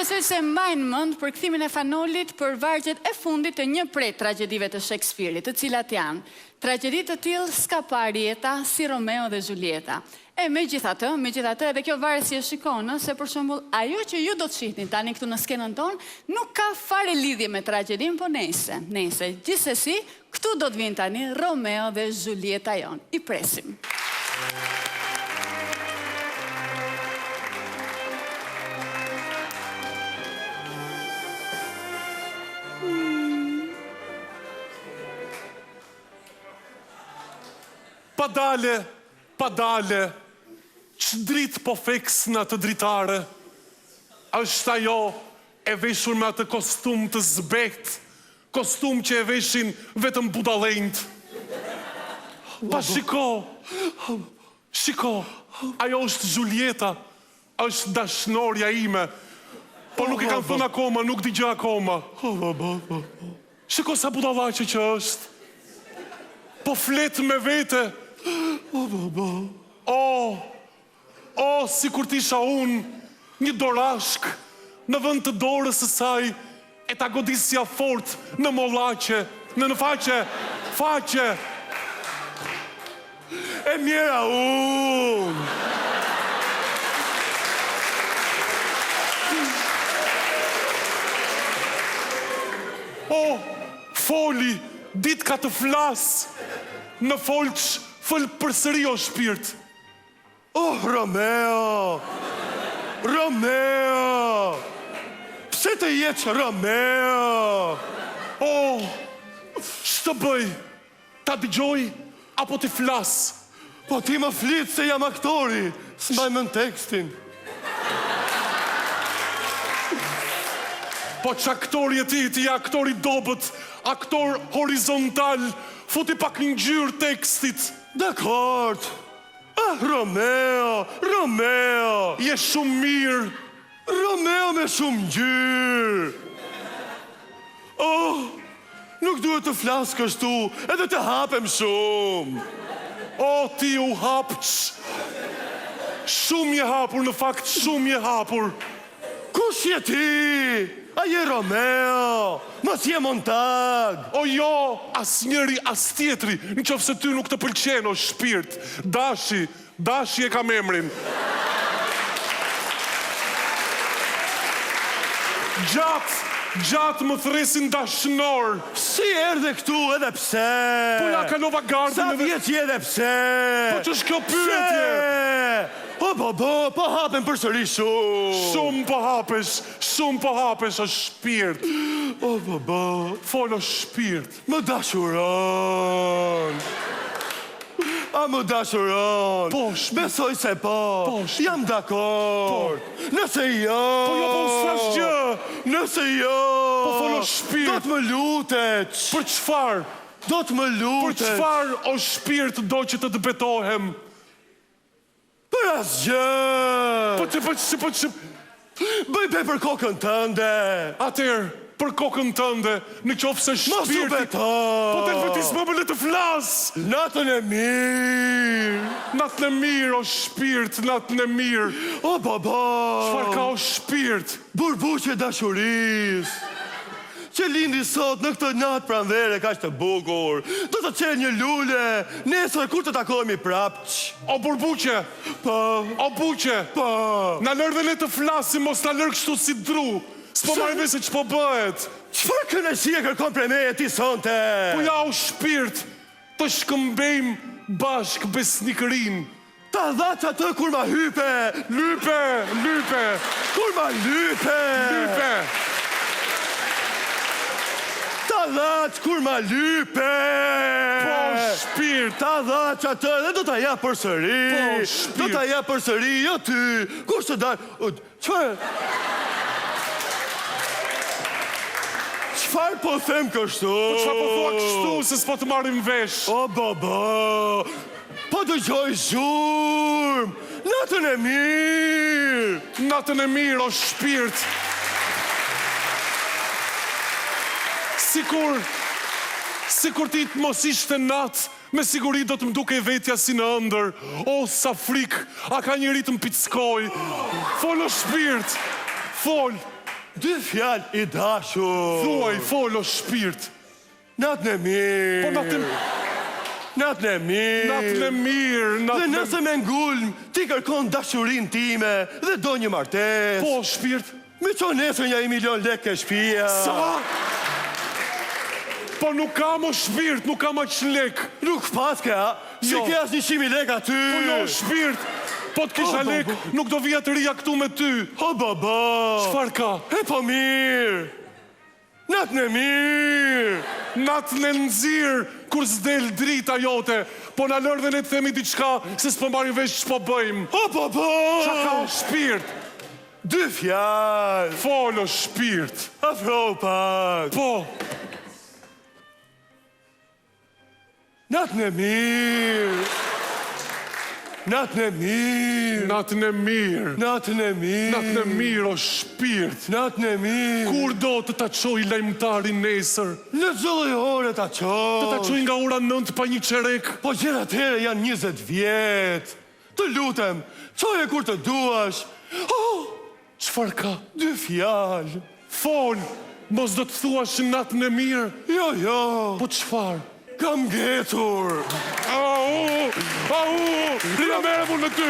besoj se mbajnë mend për kthimin e Fanolit për vargjet e fundit të një prej tragjedive të Shakespeare-it, të cilat janë tragjedi të tillë s'ka parë jeta si Romeo dhe Julieta. E megjithatë, edhe kjo varet si e shikon, se për shembull ajo që ju do të shihni tani këtu në skenën tonë nuk ka fare lidhje me tragjedin, po nejse. Gjithsesi, këtu do të vinë tani Romeo dhe Julieta jon. I presim. Padale, që dritë po feksna të dritare, është ajo e veshur me atë kostum të zbekt, kostum që e veshin vetëm budalejnët. Pa shiko, ajo është Julieta, është dashnorja ime, po nuk i kanë thënë akoma, nuk di gjë akoma. Shiko sa budalaqe që është, po fletë me vete. Si kur t'isha unë një dorashk në vend të dorës së saj e ta godisja fort në mollaqe, në faqe. E mjera unë. Foli, dit ka të flasë, në folç, fëll përsëri o shpirt. Romeo! Pse të jetë Romeo? Shtë bëj? Ta dëgjoj, apo t'i flas? Po ti më flitë se jam aktori, s'mbaj më në tekstin. Po që aktori e ti aktori dobët, aktor horizontal, futi pak një gjyrë tekstit. Dakord. Romeo! Je shumë mirë. Romeo me shumë gjyrë. Nuk duhet të flasë kështu, edhe të hapem shumë. Ti u hapëq. Shumë je hapur, në fakt shumë je hapur. Kush je ti? A je Romeo? Mos je Montag. Jo, as njëri, as tjetri, në qofë se ty nuk të pëlqen o shpirt. Dashi e kam emrin. Gjatë më thresin dashnor. Si erdhe këtu edhe pse? Po ja kalova gardin Sa vjeç je edhe pse? Po që është kjo pyetje? Po hapen përsëri shumë. Shumë po hapesh o shpirt. Fol o shpirt. Më dashuron. A më dashuron. Besoj se po. Jam dakord. Nëse jo. Po jo, po s'fash gjë. Nëse jo. Po fol o shpirt. Do të më lutet. Për çfarë? Do të më lutet. Për çfarë o shpirt do që të betohem? Për asgjë. Po që... Bëj për kokën tënde. Atëherë, për kokën tënde, në qofë se shpirti... Mos u beto. Po të vetis më bële të flasë. Natën e mirë. Natën e mirë, o shpirt, natën e mirë. Çfarë ka o shpirt? Burbuqe dashurisë. Që lindi sot në këtë natë pranvere ka që të bukur. Do të qenë një lule, nesër kur të takohemi prapq. O burbuqe. O buqe. Na lërë dhe le të flasim, mos na lërë kështu si dru. S'po marrë vese që po bëhet. Qëfar kënaqësi e kërkon prej meje ti sonte? Po ja o shpirt, të shkëmbejmë bashk besnikërin. Ta dhaç atë kur ma hype. Lype. Kur ma lype. Ta dhaç kur ma lype. Po shpirt. Ta dhaç atë dhe do ta jap përsëri. Po shpirt. Do ta jap përsëri, jo ty. Kush të dal? Çfarë po them kështu? Po çfarë po thua kështu se s'po të marrim vesh? Po dëgjoj zhurm. Natën e mirë. Natën e mirë o shpirt. Sikur ti të mos ishte natë, me siguri do të më duke vetja si në ëndër. Sa frik, a ka një ritëm pickoj. Fol o shpirt, fol. Dy fjalë i dashur. Thuaj, fol o shpirt. Natën e mirë. Po natën Natën e mirë. natën e mirë, Dhe natën e nëse me ngulm, ti kërkon dashurin time dhe do një martes. Po shpirt. Me qo nesër një 1 milion lekë e shpia. Sa? Po nuk kam o shpirt, nuk kam aq lek. Nuk paske, a? Si Jo. ke as 100.000 lekë aty. Po jo shpirt. Po të kisha O, lek, nuk do vija të rija këtu me ty. O, baba. Çfarë ka? E po mirë. Natën e mirë. Natën e nxirë, kur s'del drita jote. Po na lër dhe ne të themi diçka, se s'po marrim vesh ç'po bëjmë. O, baba. Qa ka o shpirt? Dy fjalë. Fol o shpirt. Afro pak. Po, Natën e mirë. Natën e mirë. natën e mirë. Natën e mirë. Natën e mirë o shpirt. Natën e mirë. Kur do të ta çoj lajmtarin nesër? Në çdo ore ta Të ta çoj. çoj nga ora 9 pa një çerek. Po gjërat here janë 20 vjet. Të lutem, çoje kur të duash. Oh, Çfarë ka? dy fjalë. Fol, mos do të thuash natën e mirë. Jo, jo. Po çfarë? Kam gjetur. Au, au, rina merë me ty.